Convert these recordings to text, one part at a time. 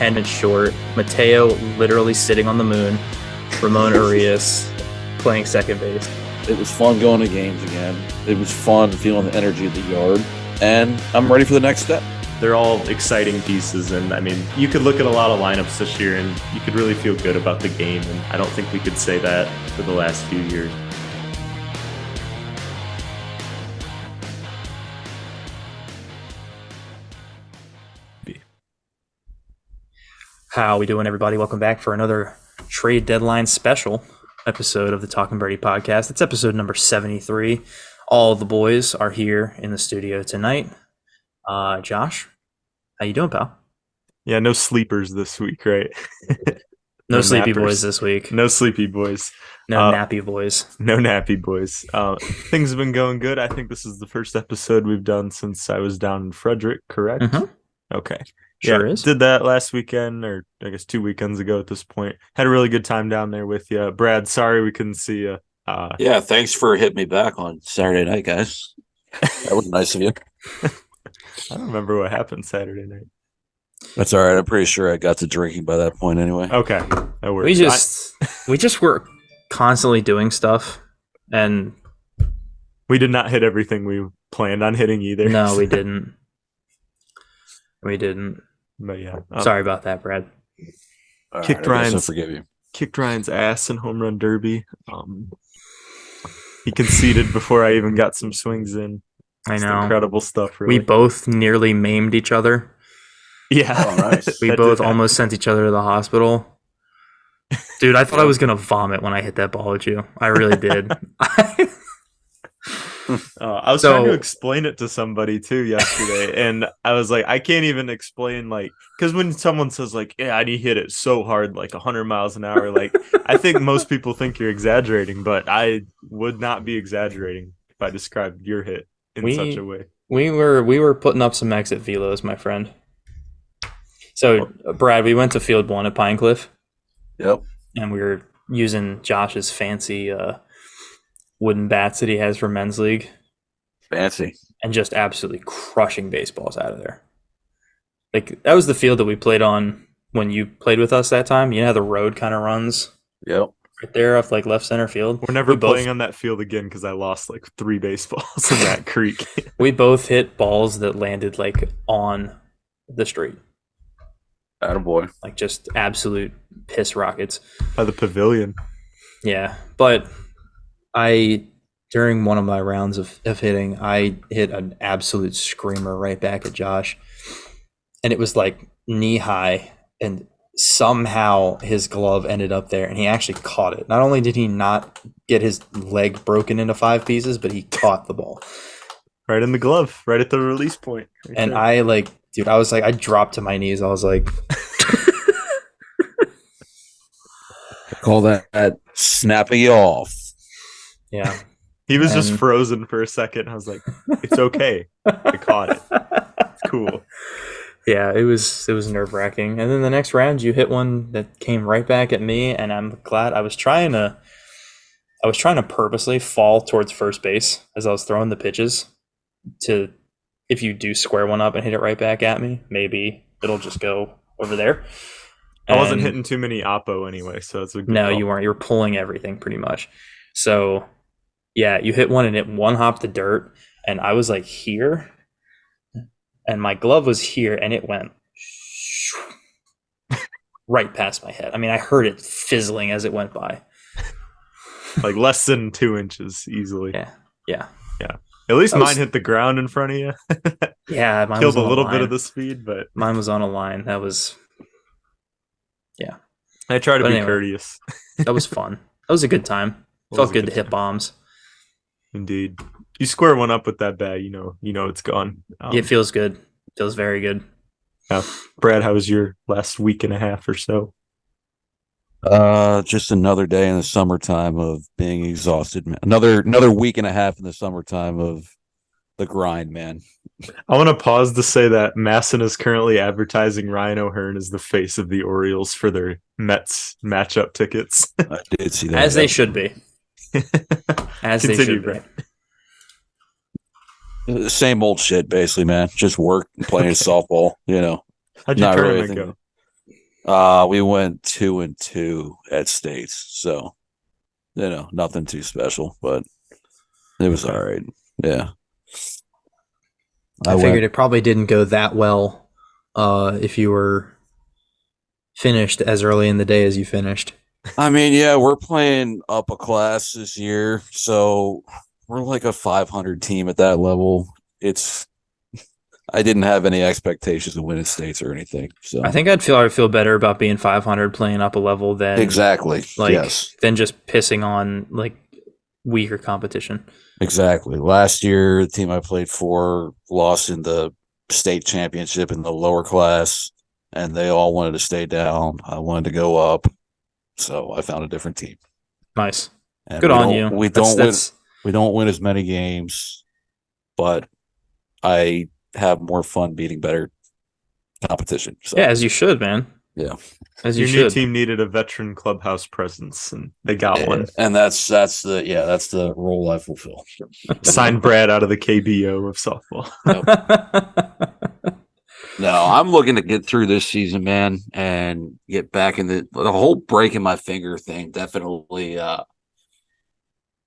10 and short. Mateo literally sitting on the moon. Ramon Urias playing second base. It was fun going to games again. It was fun feeling the energy of the yard. And I'm ready for the next step. They're all exciting pieces. And, I mean, you could look at a lot of lineups this year and you could really feel good about the game. And I don't think we could say that for the last few years. How we doing, everybody? Welcome back for another trade deadline special episode of the Talking Birdie podcast. It's episode number 73. All the boys are here in the studio tonight. Josh, how you doing, pal? Yeah, no sleepers this week, right? No sleepy nappers. boys this week. No sleepy boys. No nappy boys. No nappy boys. Things have been going good. I think this is the first episode we've done since I was down in Frederick, correct? Mm-hmm. Okay. Sure is. Did that last weekend, or I guess 2 weekends ago at this point. Had a really good time down there with you. Brad, sorry we couldn't see you. Yeah, thanks for hitting me back on Saturday night, guys. That was nice of you. I don't remember what happened Saturday night. That's all right. I'm pretty sure I got to drinking by that point anyway. Okay. That works. We just were constantly doing stuff, and we did not hit everything we planned on hitting either. No, we didn't. We didn't. But yeah. Sorry about that, Brad. Kicked forgive you. Kicked Ryan's ass in home run derby. He conceded before I even got some swings in. I know. Incredible stuff, really. We both nearly maimed each other. Yeah. Oh, nice. We both almost sent each other to the hospital. Dude, I thought I was going to vomit when I hit that ball at you. I really did. I was trying to explain it to somebody too yesterday, and I was like, I can't even explain, like, because when someone says like, yeah, and he hit it so hard, like 100 miles an hour, like, I think most people think you're exaggerating, but I would not be exaggerating if I described your hit in such a way. We were putting up some exit velos, my friend. So, Brad, we went to Field 1 at Pine Cliff. Yep. And we were using Josh's fancy wooden bats that he has for men's league. Fancy. And just absolutely crushing baseballs out of there. Like, that was the field that we played on when you played with us that time. You know how the road kind of runs? Yep. Right there off, like, left center field. We're never playing on that field again because I lost, like, 3 baseballs in that creek. We both hit balls that landed, like, on the street. Attaboy. Like, just absolute piss rockets. By the pavilion. Yeah, but during one of my rounds of hitting, I hit an absolute screamer right back at Josh. And it was like knee high, and somehow his glove ended up there, and he actually caught it. Not only did he not get his leg broken into 5 pieces, but he caught the ball. Right in the glove, right at the release point. Right and there. I dropped to my knees. I was like... Call that snapping you off. Yeah. He was just frozen for a second. I was like, it's okay. I caught it. It's cool. Yeah, it was nerve-wracking. And then the next round you hit one that came right back at me, and I'm glad. I was trying to purposely fall towards first base as I was throwing the pitches to, if you do square one up and hit it right back at me, maybe it'll just go over there. I wasn't hitting too many oppo anyway, so it's a good call. You weren't. You were pulling everything pretty much. So, yeah, you hit one and it one-hopped the dirt, and I was like here, and my glove was here, and it went right past my head. I mean, I heard it fizzling as it went by. Like less than 2 inches easily. Yeah. At least mine hit the ground in front of you. Yeah, mine killed was a little bit of the speed, but mine was on a line. That was, yeah. I try to be courteous. That was fun. That was a good time. Felt good to hit bombs. Indeed. You square one up with that bat, you know it's gone. It feels good. Feels very good. Brad, how was your last week and a half or so? Just another day in the summertime of being exhausted, man. Another week and a half in the summertime of the grind, man. I want to pause to say that Masson is currently advertising Ryan O'Hearn as the face of the Orioles for their Mets matchup tickets. I did see that. As they should be. As they should be. Same old shit, basically, man. Just work and playing softball, How'd your tournament go? We went 2-2 at States, so nothing too special, but it was all right. Yeah, I figured went. it probably didn't go that well if you were finished as early in the day as you finished. I mean, yeah, we're playing up a class this year, so we're like a 500 team at that level. It's I didn't have any expectations of winning states or anything. So I think I'd feel better about being 500 playing up a level than exactly, yes, than just pissing on like weaker competition. exactly. Last year, the team I played for lost in the state championship in the lower class, and they all wanted to stay down. I wanted to go up, so I found a different team. Nice. And Good we on don't you. we That's don't win we don't win as many games, but I have more fun beating better competition. yeah, So as you should, man. yeah, As you Your new should. team needed a veteran clubhouse presence, and they got one. and that's the role I fulfill. Sign Brad out of the KBO of softball. No, I'm looking to get through this season, man, and get back in the whole breaking my finger thing.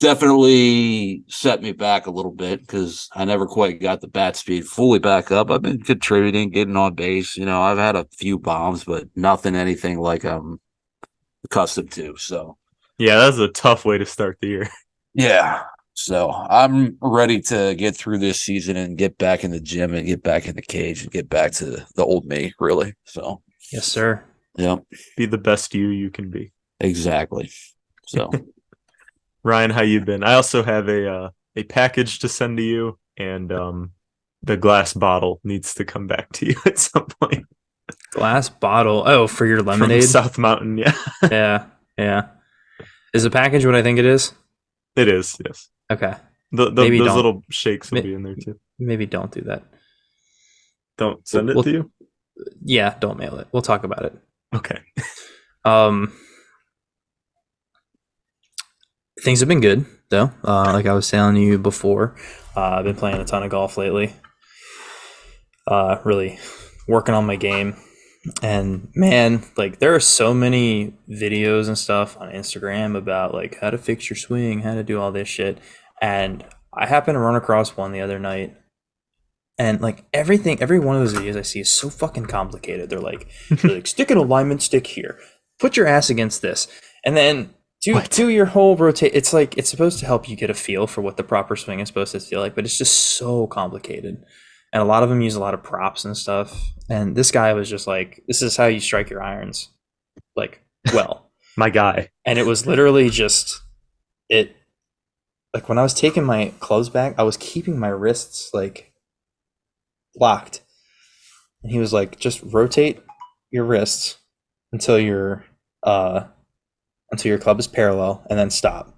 Definitely set me back a little bit because I never quite got the bat speed fully back up. I've been contributing, getting on base. I've had a few bombs, but nothing anything like I'm accustomed to. So Yeah, that's a tough way to start the year. yeah. So I'm ready to get through this season and get back in the gym and get back in the cage and get back to the old me, really. So yes, sir. yeah, Be the best you can be. exactly. So Ryan, how you been? I also have a package to send to you, and the glass bottle needs to come back to you at some point. Glass bottle. Oh, for your From lemonade? South Mountain, yeah. Yeah. Yeah. Is the package what I think it is? It is, yes. Okay. Those don't. little shakes will be in there too. Maybe don't do that. Don't send it to you? Yeah, don't mail it. We'll talk about it. Okay. Things have been good though. Like I was telling you before, I've been playing a ton of golf lately. Really working on my game, and man, like there are so many videos and stuff on Instagram about like how to fix your swing, how to do all this shit, and I happened to run across one the other night. And like every one of those videos I see is so fucking complicated. They're like stick an alignment stick here, put your ass against this, and then do your whole rotate. It's like it's supposed to help you get a feel for what the proper swing is supposed to feel like, but it's just so complicated. And a lot of them use a lot of props and stuff. And this guy was just like, "This is how you strike your irons." Like, well, My guy. and it was literally just it. Like when I was taking my clubs back, I was keeping my wrists like locked, and he was like, just rotate your wrists until your club is parallel, and then stop,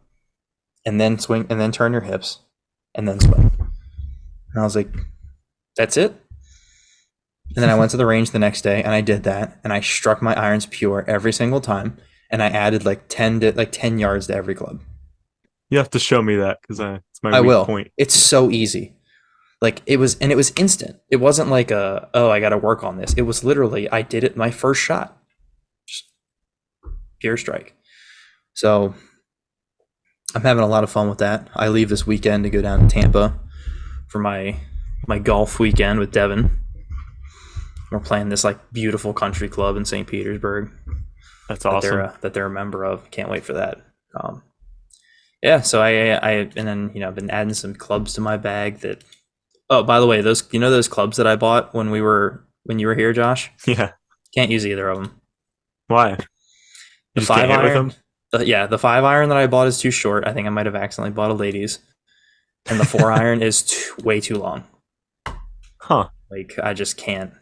and then swing, and then turn your hips, and then swing. And I was like, that's it. And then I went to the range the next day and I did that, and I struck my irons pure every single time, and I added like 10 yards to every club. You have to show me that because it's my weak point. It's so easy. Like it was instant. It wasn't like I got to work on this. It was literally I did it my first shot, just pure strike. So I'm having a lot of fun with that. I leave this weekend to go down to Tampa for my golf weekend with Devin. We're playing this like beautiful country club in St. Petersburg. That's awesome. That they're a member of. Can't wait for that. Yeah. So I and then I've been adding some clubs to my bag that. Oh, by the way, those clubs that I bought when you were here, Josh? Yeah. Can't use either of them. Why? The 5-iron. The 5-iron that I bought is too short. I think I might have accidentally bought a ladies. And the 4-iron is way too long. Huh. Like I just can't.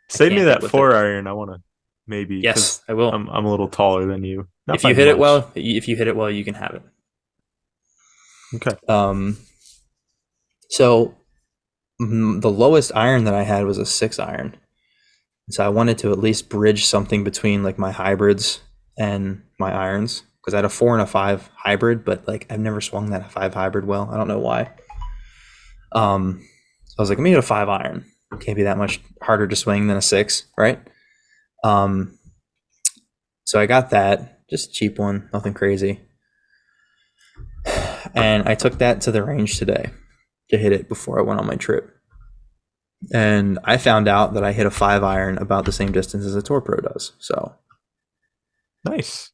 Save me that 4-iron. I want to maybe. Yes, I will. I'm a little taller than you. If you hit it well, you can have it. Okay. So the lowest iron that I had was a 6-iron. So I wanted to at least bridge something between like my hybrids and my irons, because I had a 4 and a 5 hybrid, but like I've never swung that 5 hybrid well. I don't know why. So I was like, let me get a 5-iron. Can't be that much harder to swing than a 6, right? So I got that, just a cheap one, nothing crazy. And I took that to the range today to hit it before I went on my trip. And I found out that I hit a 5-iron about the same distance as a Tour Pro does. So Nice.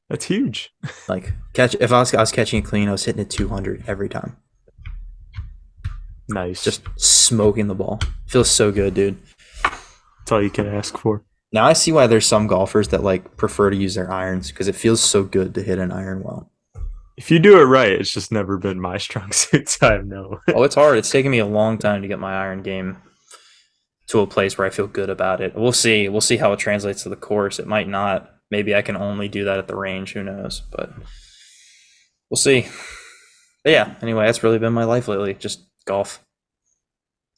That's huge. like if I was catching it clean, I was hitting it 200 every time. Nice. Just smoking the ball. Feels so good, dude. That's all you can ask for. Now I see why there's some golfers that like prefer to use their irons because it feels so good to hit an iron well. If you do it right, it's just never been my strong suit, so I know. Oh, it's hard. It's taken me a long time to get my iron game to a place where I feel good about it. We'll see. We'll see how it translates to the course. It might not. Maybe I can only do that at the range. Who knows? But we'll see. But yeah, anyway, that's really been my life lately. Just golf.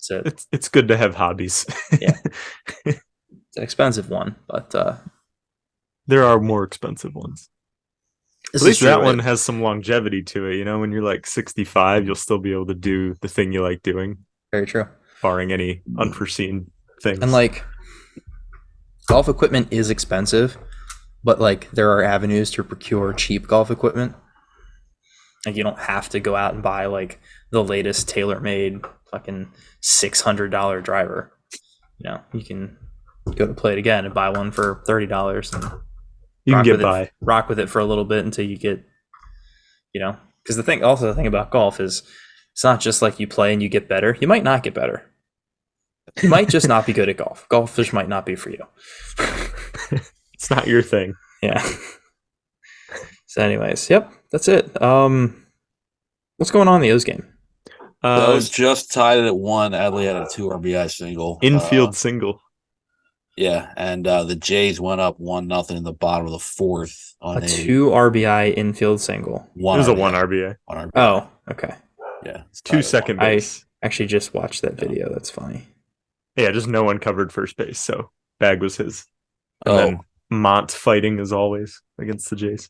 That's it. It's good to have hobbies. Yeah. It's an expensive one, but there are more expensive ones. At least that one has some longevity to it. You know, when you're like 65, you'll still be able to do the thing you like doing. Very true. Barring any unforeseen things. And like, golf equipment is expensive, but like there are avenues to procure cheap golf equipment. Like you don't have to go out and buy like the latest tailor-made fucking $600 driver. You know, you can go to Play It Again and buy one for $30 and you can get by. Rock with it for a little bit until you get, you know, because the thing about golf is it's not just like you play and you get better. You might not get better. You might just not be good at golf. Golf just might not be for you. It's not your thing. Yeah. So anyways, yep, that's it. What's going on in the O's game? I was just tied at 1. Adley had a 2 RBI single. Infield single. Yeah, and the Jays went up 1-0 in the bottom of the 4th on a 2 RBI infield single. It was a 1 RBI. 1 RBI. Oh, okay. Yeah, it's 2 second base. I actually just watched that video. That's funny. Yeah, just no one covered first base, so bag was his. And then Mont fighting as always against the Jays.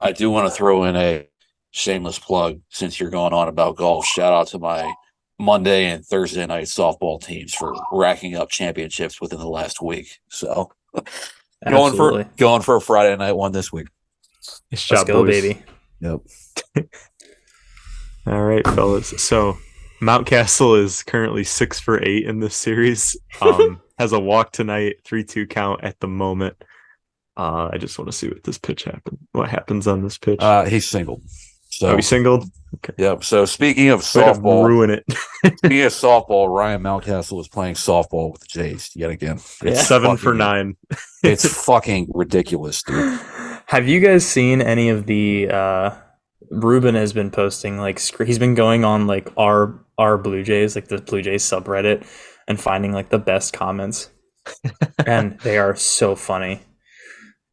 I do want to throw in a shameless plug since you're going on about golf. Shout out to my Monday and Thursday night softball teams for racking up championships within the last week. So going for a Friday night one this week. Let's go, baby. Yep. All right, fellas. So Mountcastle is currently 6 for 8 in this series. Has a walk tonight, 3-2 count at the moment. I just want to see what happens on this pitch. He's single. So he singled? Okay. Yep. So speaking of softball, ruin it. Speaking of softball, Ryan Mountcastle is playing softball with the Jays yet again. It's 7 for 9. It's fucking ridiculous, dude. Have you guys seen any of the Ruben has been posting like he's been going on like our Blue Jays, like the Blue Jays subreddit, and finding like the best comments. And they are so funny.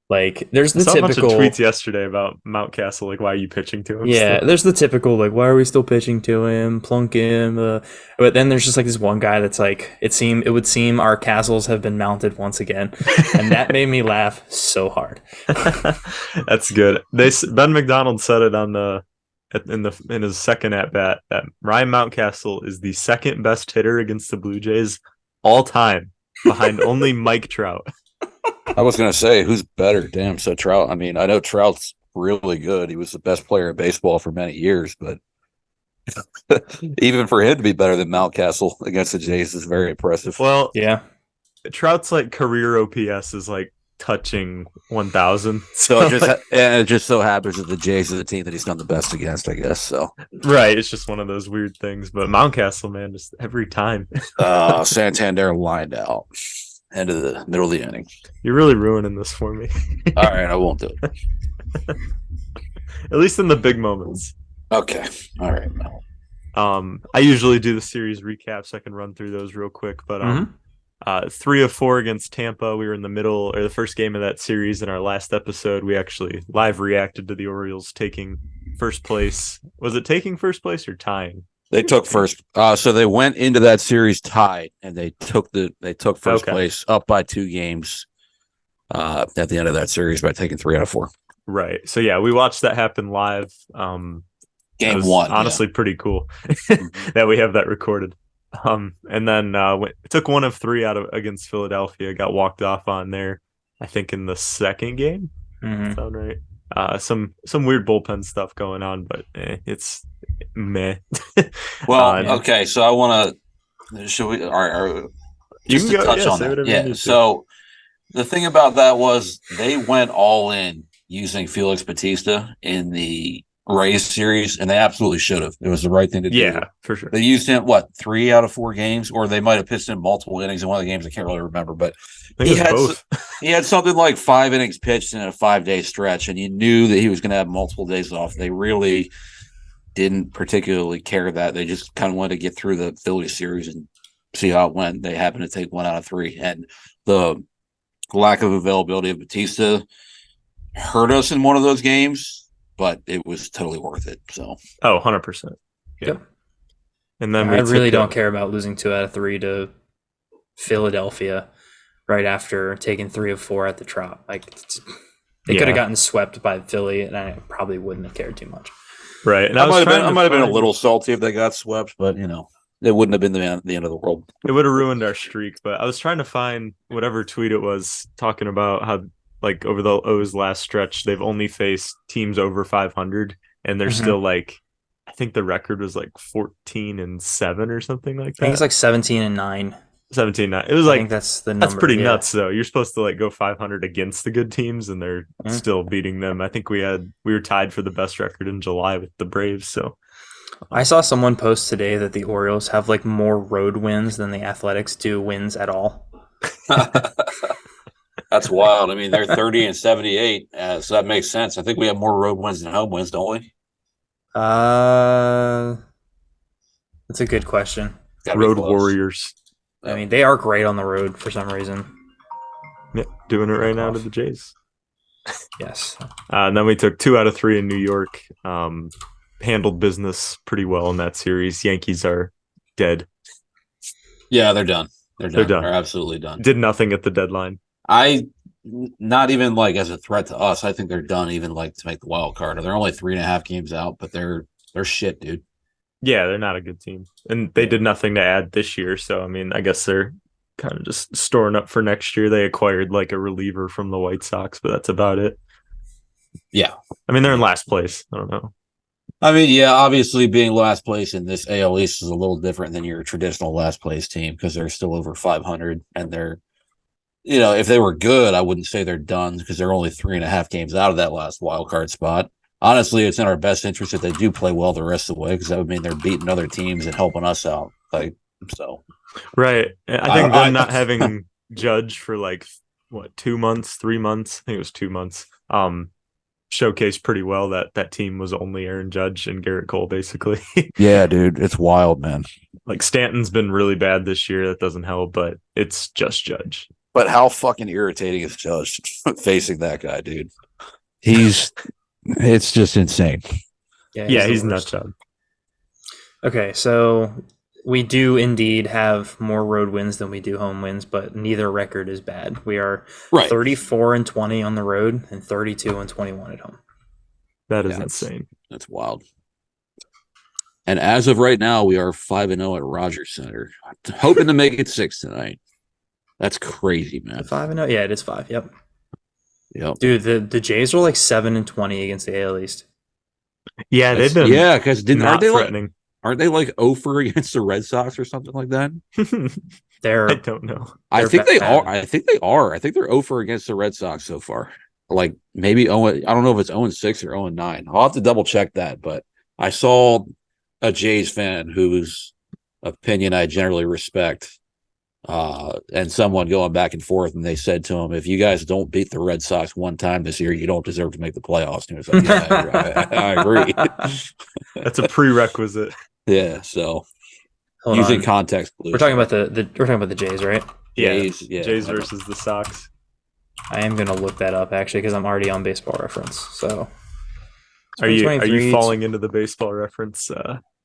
Like there's the typical a bunch of tweets yesterday about Mountcastle, like why are you pitching to him? Yeah, still? There's the typical like why are we still pitching to him, plunk him. But then there's just like this one guy that's like it would seem our castles have been mounted once again, and that made me laugh so hard. That's good. Ben McDonald said it in his second at bat that Ryan Mountcastle is the second best hitter against the Blue Jays all time, behind only Mike Trout. I was going to say, who's better? Damn, so Trout. I mean, I know Trout's really good. He was the best player in baseball for many years, but even for him to be better than Mountcastle against the Jays is very impressive. Well, yeah. Trout's like career OPS is like touching 1,000. So it just so happens that the Jays are the team that he's done the best against, I guess. So right, it's just one of those weird things. But Mountcastle, man, just every time. Santander lined out. End of the middle of the inning. You're really ruining this for me. All right, I won't do it. At least in the big moments. Okay. All right. I usually do the series recaps. I can run through those real quick. But 3 of 4 against Tampa. We were in the middle or the first game of that series. In our last episode, we actually live reacted to the Orioles taking first place. Was it taking first place or tying? They took first. So they went into that series tied, and they took first place up by 2 games at the end of that series by taking 3 out of 4. Right. So yeah, we watched that happen live. Game 1, honestly, pretty cool that we have that recorded. And then took 1 of 3 out of against Philadelphia. Got walked off on there. I think in the second game. Mhm. Sound right. Some weird bullpen stuff going on, but it's meh. Well, Yeah. okay, so I want to. Should we? You Just can to go. touch Yeah, on say that. whatever you Yeah. need to. So the thing about that was they went all in using Felix Batista in the Rays series, and they absolutely should have. It was the right thing to do. Yeah, for sure. They used him what 3 out of 4 games, or they might have pitched him multiple innings in one of the games. I can't really remember, but I think he it's had both. he had something like 5 innings pitched in a 5-day stretch, and you knew that he was going to have multiple days off. They really didn't particularly care that. They just kind of wanted to get through the Phillies series and see how it went. They happened to take 1 out of 3, and the lack of availability of Batista hurt us in one of those games, but it was totally worth it. So, 100%. Yeah. Yep. And then I really don't care about losing 2 out of 3 to Philadelphia right after taking 3 of 4 at the Trop. Like they could have gotten swept by Philly, and I probably wouldn't have cared too much. Right. And I might have been a little salty if they got swept, but it wouldn't have been the end of the world. It would have ruined our streak. But I was trying to find whatever tweet it was talking about how, like, over the O's last stretch, they've only faced teams over 500, and they're still like, I think the record was like 14-7 or something like that. I think it's like 17-9. 17-9. It was I like think that's the number. That's pretty nuts, though. You're supposed to like go 500 against the good teams, and they're still beating them. I think we were tied for the best record in July with the Braves. So I saw someone post today that the Orioles have like more road wins than the Athletics do wins at all. That's wild. I mean, they're 30-78, so that makes sense. I think we have more road wins than home wins, don't we? That's a good question. Road Warriors. I mean, they are great on the road for some reason. Yeah, doing it right now to the Jays. Yes. And then we took 2 out of 3 in New York. Handled business pretty well in that series. Yankees are dead. Yeah, they're done. They're done. They're absolutely done. Did nothing at the deadline. Not even like as a threat to us. I think they're done even like to make the wild card. They're only 3.5 games out, but they're shit, dude. Yeah, they're not a good team. And they did nothing to add this year. So, I mean, I guess they're kind of just storing up for next year. They acquired like a reliever from the White Sox, but that's about it. Yeah. I mean, they're in last place. I don't know. I mean, yeah, obviously being last place in this AL East is a little different than your traditional last place team because they're still over 500 and they're, if they were good, I wouldn't say they're done because they're only 3.5 games out of that last wild card spot. Honestly, it's in our best interest if they do play well the rest of the way because that would mean they're beating other teams and helping us out. Right. I think them not having Judge for like 2 months, 3 months. I think it was 2 months. Showcased pretty well that team was only Aaron Judge and Garrett Cole, basically. Yeah, dude, it's wild, man. Like Stanton's been really bad this year. That doesn't help, but it's just Judge. But how fucking irritating is Judge facing that guy, dude? It's just insane. Yeah, he's nut job. Okay, so we do indeed have more road wins than we do home wins, but neither record is bad. We are 34-20 on the road and 32-21 at home. That is insane. That's wild. And as of right now, we are 5-0 at Rogers Center, hoping to make it 6 tonight. That's crazy, man. 5-0. Yeah, it is 5. Yep. Yep. Dude, the Jays are like 7-20 against the AL East. Yeah, they've been. Yeah, because aren't they threatening? Aren't they like 0 against the Red Sox or something like that? I don't know. I think they are. I think they're 0 against the Red Sox so far. Like maybe 0. I don't know if it's 0-6 or 0-9. I'll have to double check that. But I saw a Jays fan whose opinion I generally respect. And someone going back and forth, and they said to him, "If you guys don't beat the Red Sox one time this year, you don't deserve to make the playoffs." And he was like, "Yeah, I agree." That's a prerequisite. Yeah. So Hold using on. context, we're talking about the Jays, right? Jays versus the Sox. I am gonna look that up actually because I'm already on Baseball Reference. So, are you falling into the Baseball Reference?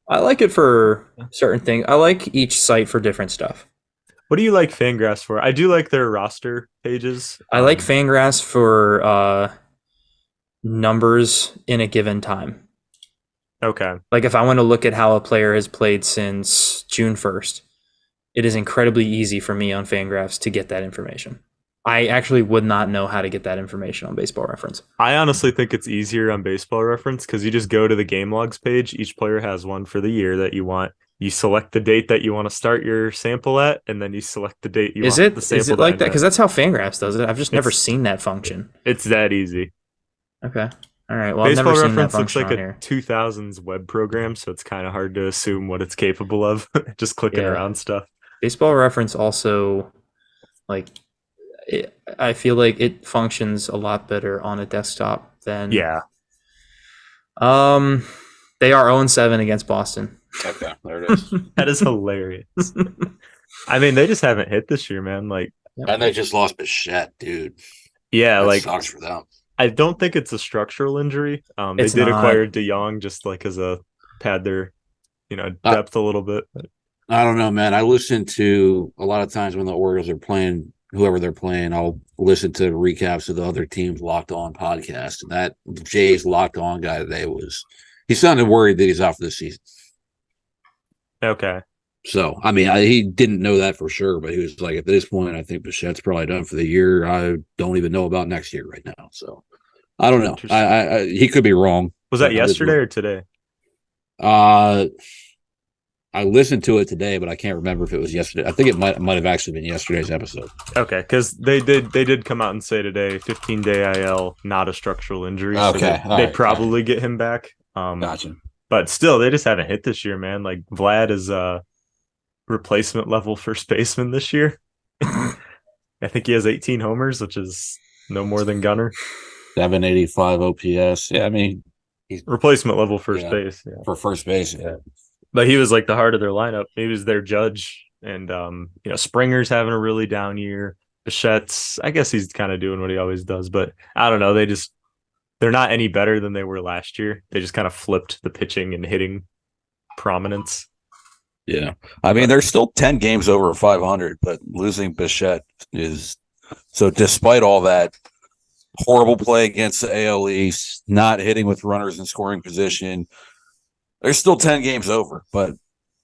I like it for certain things. I like each site for different stuff. What do you like Fangraphs for? I do like their roster pages. I like Fangraphs for numbers in a given time. Okay. Like if I want to look at how a player has played since June 1st, it is incredibly easy for me on Fangraphs to get that information. I actually would not know how to get that information on Baseball Reference. I honestly think it's easier on Baseball Reference because you just go to the game logs page. Each player has one for the year that you want. You select the date that you want to start your sample at, and then you select the date you want the sample Is it to like end that? at. Because that's how Fangraphs does it. I've just never It's- seen that function. It's that easy. Okay. All right. Well, I've Baseball never seen that Reference looks function like on a here. 2000s web program, so it's kind of hard to assume what it's capable of. Just clicking Yeah. around stuff. Baseball Reference also, like, I feel like it functions a lot better on a desktop than. Yeah. They are 0-7 against Boston. Okay, there it is. That is hilarious. I mean, they just haven't hit this year, man. Like, And they just lost Bichette, dude. yeah, That like sucks for them. I don't think it's a structural injury. They It's did not. acquire DeYoung just like as a pad their, depth a little bit. But I don't know, man. I listen to a lot of times when the Orioles are playing whoever they're playing. I'll listen to recaps of the other teams' Locked On podcast, and that Jay's Locked On guy today he sounded worried that he's out for the season. okay, So, I mean, he didn't know that for sure, but he was like, at this point, I think Bichette's probably done for the year. I don't even know about next year right now. So, I don't know. He could be wrong. was that yesterday or today? I listened to it today, but I can't remember if it was yesterday. I think it might have actually been yesterday's episode. Okay, because they did come out and say today 15-day IL, not a structural injury. Okay, so they probably get him back. Gotcha. But still, they just haven't hit this year, man. Like Vlad is replacement level first baseman this year. I think he has 18 homers, which is no more than Gunnar. 785 OPS. Yeah, I mean, he's replacement level first base. Yeah. For first base, yeah. But he was like the heart of their lineup. He was their judge. And Springer's having a really down year. Bichette's, I guess he's kind of doing what he always does, but I don't know. They're not any better than they were last year. They just kind of flipped the pitching and hitting prominence. Yeah. I mean, they're still 10 games over 500, but losing Bichette is so despite all that horrible play against the AL East, not hitting with runners in scoring position, they're still 10 games over,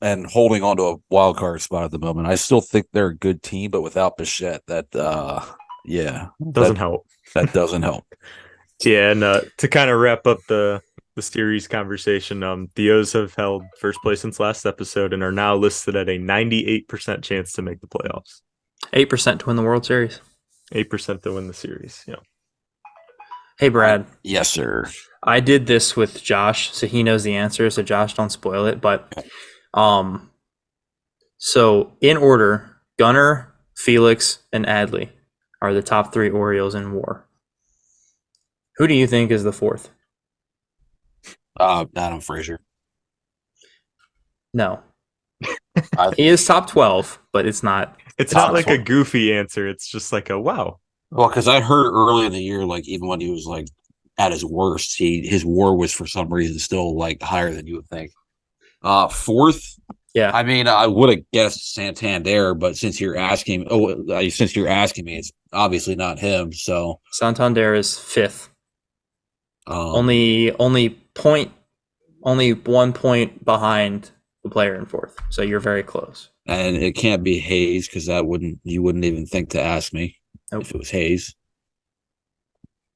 and holding on to a wild card spot at the moment. I still think they're a good team, but without Bichette, that doesn't help. That doesn't help. Yeah, and to kind of wrap up the series conversation, the O's have held first place since last episode and are now listed at a 98% chance to make the playoffs. 8% to win the World Series. 8% to win the series. Yeah. Hey, Brad. Yes, sir. I did this with Josh, so he knows the answer. So Josh, don't spoil it. But, so in order, Gunnar, Felix, and Adley are the top 3 Orioles in WAR. Who do you think is the 4th? Adam Frazier. No. He is top 12, but it's not. It's not like a goofy answer. It's just like a wow. Well, because I heard early in the year, like even when he was like at his worst, his WAR was for some reason still like higher than you would think. 4th. Yeah. I mean, I would have guessed Santander, but since you're asking me, it's obviously not him. So Santander is 5th. Only 1 point behind the player in 4th. So you're very close. And it can't be Hayes because you wouldn't even think to ask me if it was Hayes.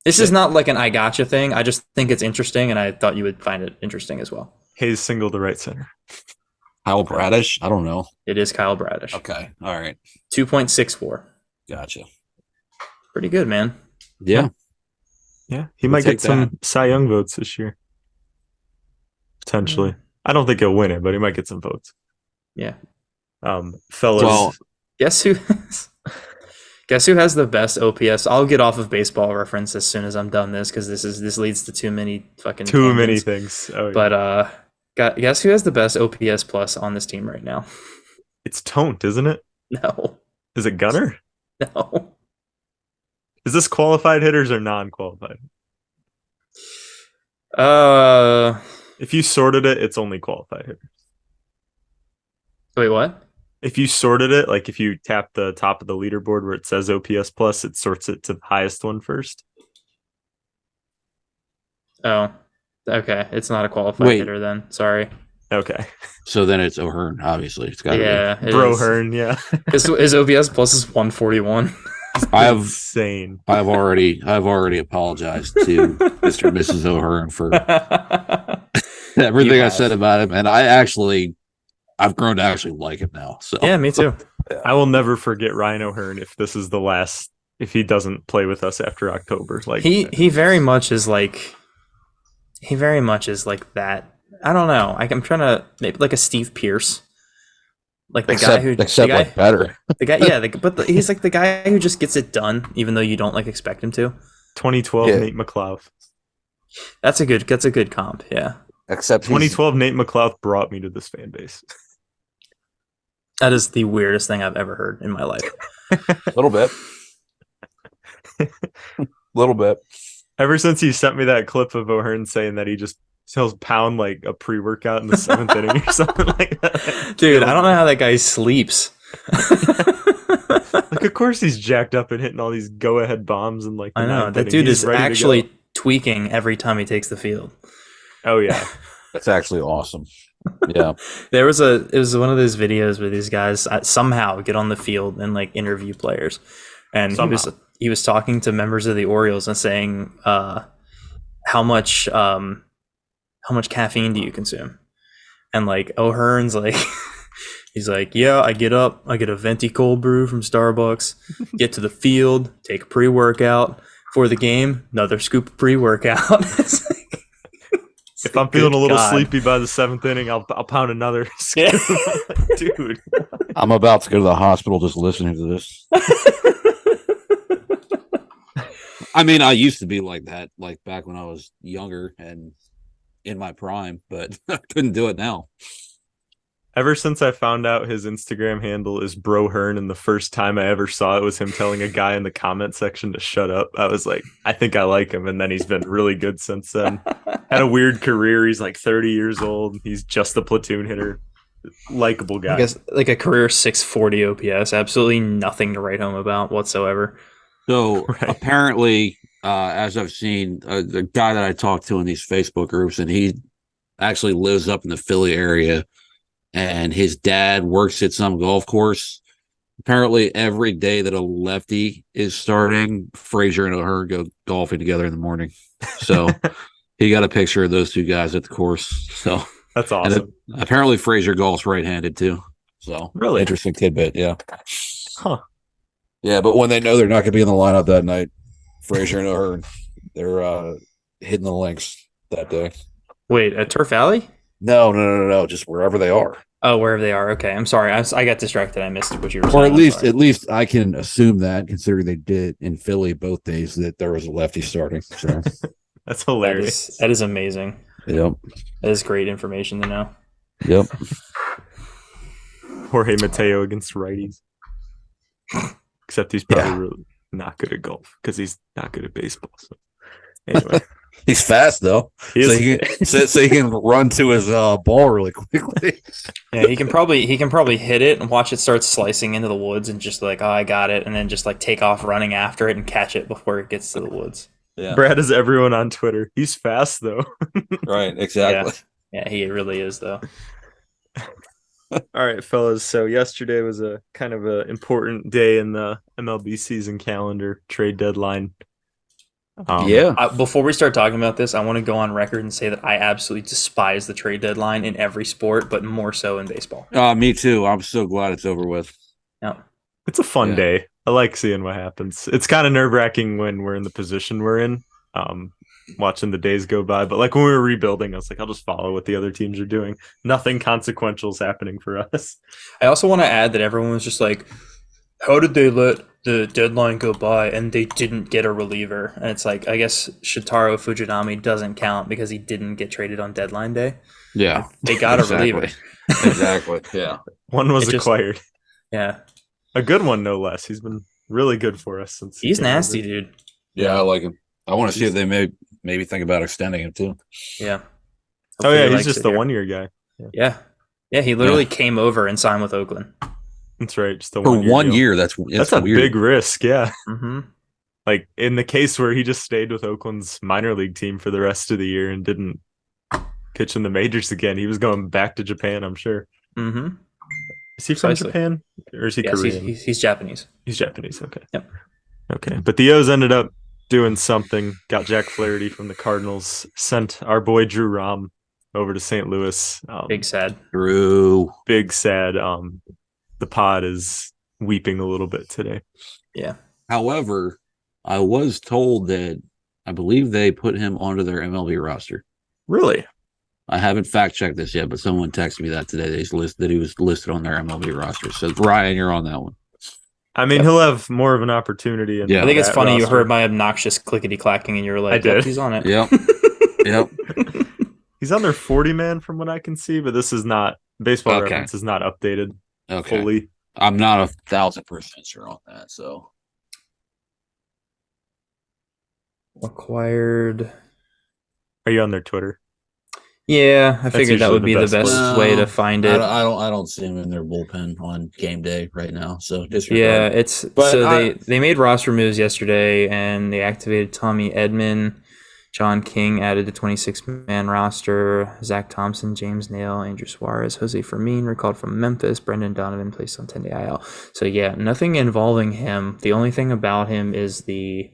This is not like an I gotcha thing. I just think it's interesting, and I thought you would find it interesting as well. Hayes single to right center. Kyle Bradish? I don't know. It is Kyle Bradish. Okay. All right. 2.64. Gotcha. Pretty good, man. Yeah. Yeah. He might get some Cy Young votes this year. Potentially. I don't think he'll win it, but he might get some votes. Yeah. Fellas. Well, guess who has the best OPS? I'll get off of Baseball Reference as soon as I'm done this because this leads to too many things. Oh, yeah. But guess who has the best OPS plus on this team right now? It's Ton't, isn't it? No. Is it Gunnar? No. Is this qualified hitters or non-qualified? If you sorted it, it's only qualified hitters. Wait, what? If you sorted it, like if you tap the top of the leaderboard where it says OPS plus, it sorts it to the highest one first. Oh, okay. It's not a qualified hitter then. Sorry. Okay. So then it's O'Hearn, obviously. It's got to be. Bro Hearn, yeah. His OPS plus is 141. insane. I've already apologized to Mr. and Mrs. O'Hearn for everything I said about him, and I've grown to actually like him now. So yeah, me too. I will never forget Ryan O'Hearn if this is the last. If he doesn't play with us after October, like he very much is like that. I don't know. I'm trying to maybe like a Steve Pierce, like the guy who like better. The guy, yeah, he's like the guy who just gets it done, even though you don't like expect him to. 2012 Nate McLeod. That's a good comp. Yeah. Except 2012 Nate McLeod brought me to this fan base. That is the weirdest thing I've ever heard in my life. A little bit. Little bit. Ever since he sent me that clip of O'Hearn saying that he just sells pound like a pre-workout in the 7th inning or something like that. Dude, I don't know how that guy sleeps. Like, of course he's jacked up and hitting all these go-ahead bombs and like. I know that dude is actually tweaking every time he takes the field. Oh yeah, that's actually awesome. Yeah, it was one of those videos where these guys somehow get on the field and like interview players, and he was talking to members of the Orioles and saying how much caffeine do you consume, and like O'Hearn's like he's like, yeah, I get up, I get a venti cold brew from Starbucks, get to the field, take a pre-workout for the game, another scoop of pre-workout. If I'm feeling a little sleepy by the 7th inning, I'll pound another. Dude, I'm about to go to the hospital just listening to this. I mean, I used to be like that, like back when I was younger and in my prime, but I couldn't do it now. Ever since I found out his Instagram handle is Bro Hearn, and the first time I ever saw it was him telling a guy in the comment section to shut up, I was like, I think I like him. And then he's been really good since then. Had a weird career. He's like 30 years old. He's just a platoon hitter. Likable guy. I guess like a career 640 OPS. Absolutely nothing to write home about whatsoever. So apparently, as I've seen, the guy that I talked to in these Facebook groups, and he actually lives up in the Philly area, and his dad works at some golf course. Apparently, every day that a lefty is starting, Frazier and O'Hearn go golfing together in the morning. So he got a picture of those two guys at the course. So that's awesome. Apparently, Frazier golfs right-handed too. So really interesting tidbit. Yeah. Huh. Yeah, but when they know they're not going to be in the lineup that night, Frazier and O'Hearn, they're hitting the links that day. Wait, at Turf Alley? No. Just wherever they are. Oh, wherever they are. Okay, I'm sorry. I got distracted. I missed what you were saying. Or at least I can assume that, considering they did in Philly both days, that there was a lefty starting. So that's hilarious. That is amazing. Yep. That is great information to know. Yep. Jorge Mateo against righties. Except he's probably really not good at golf because he's not good at baseball. So anyway. He's fast though, so he can run to his ball really quickly. Yeah, he can probably hit it and watch it start slicing into the woods and just like, oh, I got it, and then just like take off running after it and catch it before it gets to the woods. Yeah, Brad is everyone on Twitter. He's fast though. Right, exactly. Yeah, he really is though. All right, fellas. So yesterday was a kind of an important day in the MLB season calendar, trade deadline. Before we start talking about this, I want to go on record and say that I absolutely despise the trade deadline in every sport, but more so in baseball. Me too. I'm so glad it's over with. Yeah, it's a fun day. I like seeing what happens. It's kind of nerve-wracking when we're in the position we're in, watching the days go by. But like when we were rebuilding, I was like, I'll just follow what the other teams are doing. Nothing consequential is happening for us. I also want to add that everyone was just like, how did they let the deadline go by and they didn't get a reliever? And it's like, I guess Shitaro Fujinami doesn't count because he didn't get traded on deadline day. Yeah. They got a reliever. Exactly. Yeah. One was acquired. Yeah. A good one, no less. He's been really good for us since he's nasty, dude. Yeah, I like him. I want to see if they maybe think about extending him too. Yeah. Hopefully he's just the 1-year guy. Yeah. Yeah, he literally came over and signed with Oakland. That's right. Just for 1 year. That's a weird. big risk. Yeah. Mm-hmm. Like in the case where he just stayed with Oakland's minor league team for the rest of the year and didn't pitch in the majors again, he was going back to Japan, I'm sure. Mm-hmm. Is he from Japan or is he Korean? He's Japanese. He's Japanese. Okay. Yep. Okay, but the O's ended up doing something. Got Jack Flaherty from the Cardinals. Sent our boy Drew Rom over to St. Louis. Big sad. Drew. Big sad. The pod is weeping a little bit today. Yeah. However, I was told that I believe they put him onto their MLB roster. Really? I haven't fact checked this yet, but someone texted me that today. That he was listed on their MLB roster. So Ryan, you're on that one. I mean, he'll have more of an opportunity. Yeah. I think it's funny roster. you heard my obnoxious clickety clacking and you were like, I did. Yep, he's on it. Yep. Yep. He's on their 40-man from what I can see, but this is not Baseball Okay. Reference is not updated Okay. fully. I'm not 1,000% sure on that. So Acquired. Are you on their Twitter? Yeah, I figured that usually would the be the best best way to find it. I don't see him in their bullpen on game day right now. So Yeah, disregard. they made roster moves yesterday and they activated Tommy Edman, John King added to 26-man roster, Zach Thompson, James Nail, Andrew Suarez, Jose Fermin recalled from Memphis, Brendan Donovan placed on 10-day IL. So yeah, nothing involving him. The only thing about him is the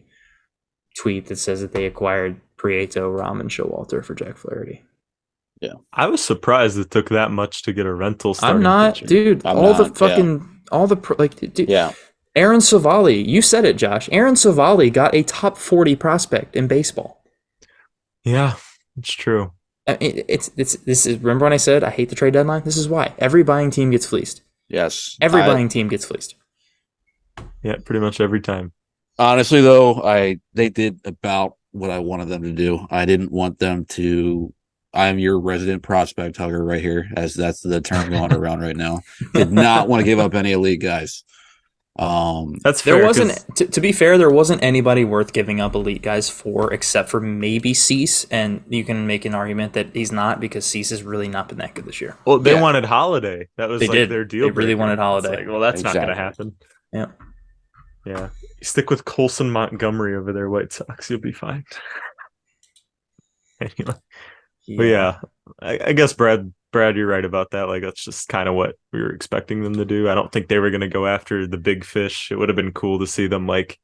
tweet that says that they acquired Prieto, Rom, and Showalter for Jack Flaherty. Yeah, I was surprised it took that much to get a rental. I'm not, pitcher. dude. I'm all not, the fucking, all the dude. Yeah. Aaron Savali, you said it, Josh. Aaron Savali got a top 40 prospect in baseball. Yeah, it's true. I mean, this is, remember when I said I hate the trade deadline? This is why every buying team gets fleeced. Yes. Every buying team gets fleeced. Yeah, pretty much every time. Honestly, though, they did about what I wanted them to do. I didn't want them to. I'm your resident prospect hugger right here, as that's the term going around right now. Did not want to give up any elite guys. That's fair. There wasn't, to be fair, there wasn't anybody worth giving up elite guys for, except for maybe Cease, and you can make an argument that he's not because Cease has really not been that good this year. Well, they wanted Holiday. That was They did. their deal. They really breaker. wanted Holiday. It's like, well, that's not going to Exactly. happen. Yeah. Yeah. You stick with Colson Montgomery over there, White Sox, you'll be fine. Anyway. But yeah, I guess Brad, you're right about that. Like, that's just kind of what we were expecting them to do. I don't think they were going to go after the big fish. It would have been cool to see them like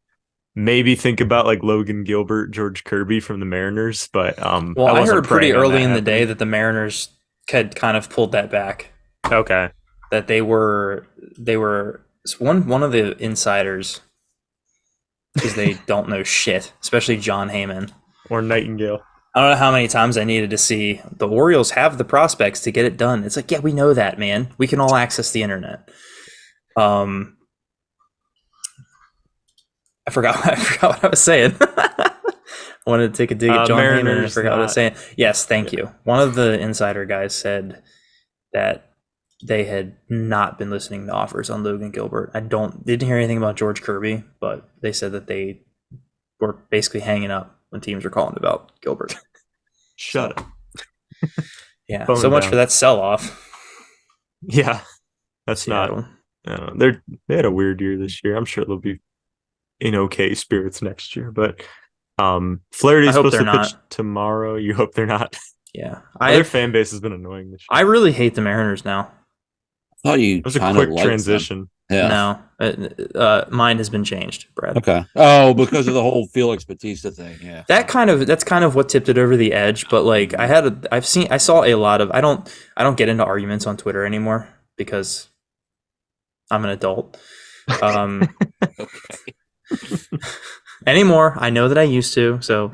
maybe think about like Logan Gilbert, George Kirby from the Mariners. But well, I heard pretty early in the day that the Mariners had kind of pulled that back. Okay. That they were one of the insiders, because they don't know shit, especially John Heyman Or Nightingale. I don't know how many times I needed to see the Orioles have the prospects to get it done. It's like, yeah, we know that, man. We can all access the internet. I forgot what I was saying. I wanted to take a dig at John Heyman and I forgot what I was saying. Yes, thank you. One of the insider guys said that they had not been listening to offers on Logan Gilbert. Didn't hear anything about George Kirby, but they said that they were basically hanging up when teams were calling about Gilbert. Shut up. Yeah, Phone so much down. for that sell-off. Yeah, that's Seattle. not. They had a weird year this year. I'm sure they'll be in okay spirits next year. But Flaherty's supposed to pitch tomorrow. You hope they're not. Yeah, Their fan base has been annoying this year. I really hate the Mariners now. I thought you It was a kind quick of liked transition. them. Yeah. No, mine has been changed, Brad. Okay. Oh, because of the whole Felix Bautista thing. Yeah. That's kind of what tipped it over the edge. But like, I saw a lot of. I don't get into arguments on Twitter anymore because I'm an adult. Anymore. I know that I used to, so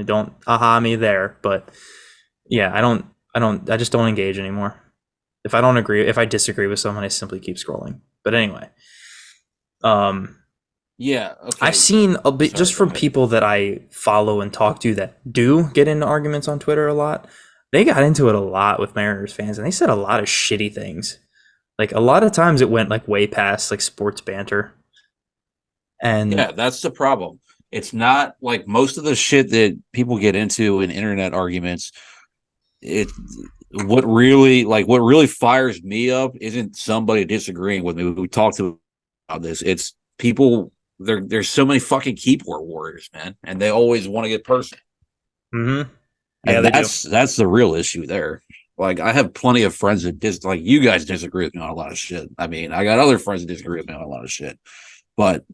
don't me there. But yeah, I just don't engage anymore. If I disagree with someone, I simply keep scrolling. But anyway, yeah, okay. I've seen a bit just from people that I follow and talk to that do get into arguments on Twitter a lot. They got into it a lot with Mariners fans, and they said a lot of shitty things. Like a lot of times, it went like way past like sports banter. And yeah, that's the problem. It's not like most of the shit that people get into in internet arguments. What really fires me up isn't somebody disagreeing with me. We talked about this. It's people. There's so many fucking keyboard warriors, man, and they always want to get personal. Mm-hmm. Yeah, and that's the real issue there. Like, I have plenty of friends that like you guys disagree with me on a lot of shit. I mean, I got other friends that disagree with me on a lot of shit, but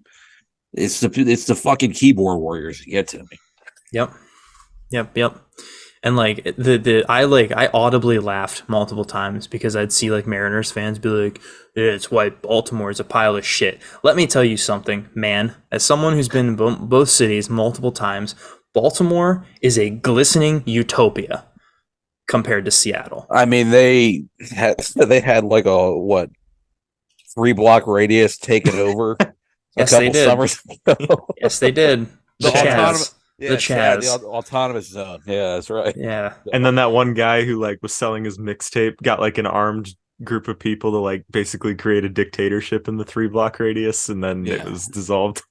It's the fucking keyboard warriors that get to me. Yep. And like I audibly laughed multiple times because I'd see like Mariners fans be like, yeah, it's why Baltimore is a pile of shit. Let me tell you something, man. As someone who's been in both cities multiple times, Baltimore is a glistening utopia compared to Seattle. I mean, they had like a 3-block radius taken over Yes, a couple they did. summers ago. Yes, they did. The Chaz. Yeah, The Chaz. the autonomous zone. Yeah, that's right. Yeah. And then that one guy who like was selling his mixtape got like an armed group of people to like basically create a dictatorship in the 3-block radius, and then it was dissolved.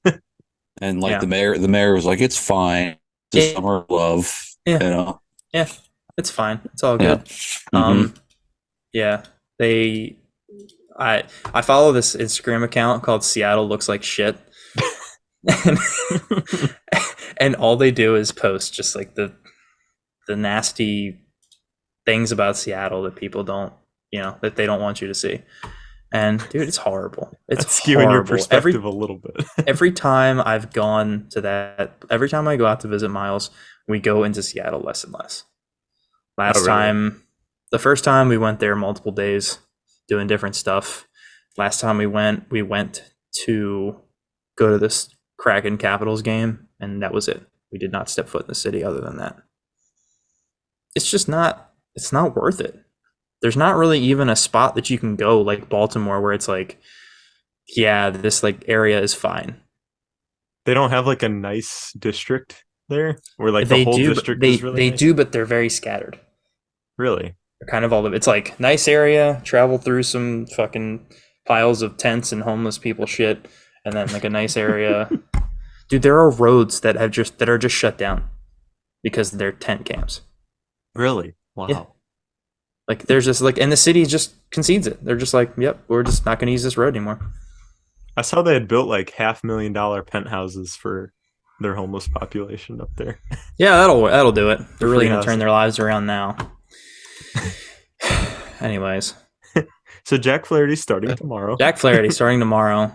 And like the mayor was like, "It's fine. It's a summer of love." Yeah. You know. Yeah. It's fine. It's all good. Yeah. I follow this Instagram account called Seattle Looks Like Shit. And all they do is post just like the nasty things about Seattle that people don't, that they don't want you to see. And dude, it's horrible. It's skewing your perspective a little bit. Every time I've gone to that, every time I go out to visit Miles, we go into Seattle less and less. The first time we went there multiple days doing different stuff. Last time we went to go to this Kraken Capitals game, and that was it. We did not step foot in the city other than that. It's just not, it's not worth it. There's not really even a spot that you can go like Baltimore where it's like, yeah, this like area is fine. They don't have like a nice district there where like the whole district is really They nice? do, but they're very scattered. Really? They're kind of all of it's like nice area, travel through some fucking piles of tents and homeless people shit, and then like a nice area. Dude, there are roads that are just shut down because they're tent camps. Really? Wow. Yeah. Like there's just like, and the city just concedes it. They're just like, yep, we're just not going to use this road anymore. I saw they had built like $500,000 penthouses for their homeless population up there. Yeah, that'll do it. They're really going to turn their lives around now. Anyways. So Jack Flaherty starting tomorrow. Jack Flaherty starting tomorrow.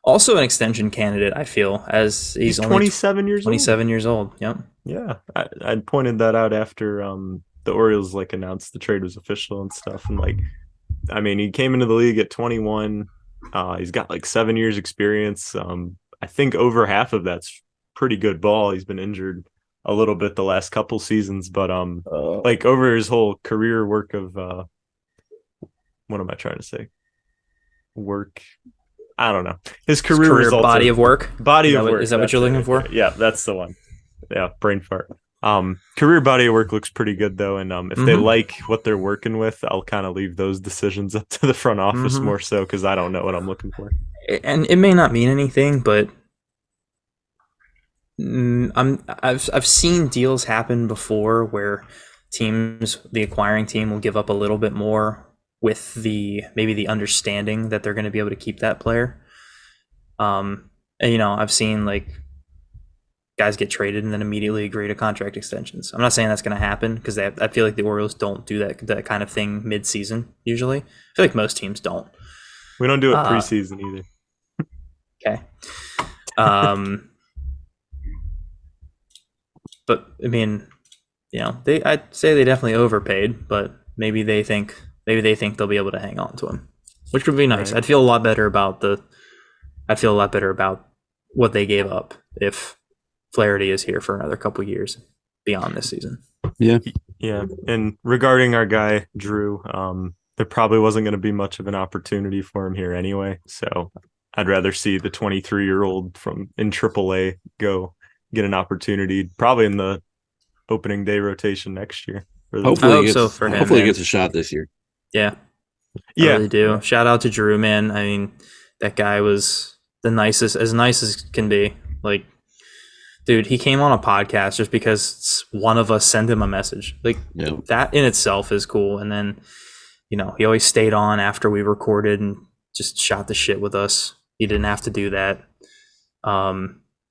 Also an extension candidate, I feel, as he's only 27 years old. 27 years old. Yep. Yeah, I pointed that out after the Orioles like announced the trade was official and stuff. And like, I mean, he came into the league at 21. He's got like 7 years experience. I think over half of that's pretty good ball. He's been injured a little bit the last couple seasons, but like over his whole career work of what am I trying to say? Work. I don't know. His career body of work. Body of work. Is that what you're looking for? Yeah, that's the one. Yeah, brain fart. Career body of work looks pretty good though, and if they like what they're working with, I'll kind of leave those decisions up to the front office more so because I don't know what I'm looking for. And it may not mean anything, but I've seen deals happen before where the acquiring team will give up a little bit more with maybe the understanding that they're going to be able to keep that player. And I've seen like guys get traded and then immediately agree to contract extensions. I'm not saying that's going to happen because I feel like the Orioles don't do that kind of thing mid-season usually. I feel like most teams don't. We don't do it preseason either. Okay. But I mean, I'd say they definitely overpaid, but maybe they think they'll be able to hang on to him, which would be nice. Right. I'd feel a lot better about what they gave up if Flaherty is here for another couple years beyond this season. Yeah. And regarding our guy Drew, there probably wasn't going to be much of an opportunity for him here anyway. So I'd rather see the 23-year-old in AAA go get an opportunity, probably in the opening day rotation next year. Hopefully he gets a shot this year. Yeah. I really do. Shout out to Drew, man. I mean, that guy was the nicest, as nice as can be. Like, dude, he came on a podcast just because one of us sent him a message. Like, that in itself is cool. And then, he always stayed on after we recorded and just shot the shit with us. He didn't have to do that.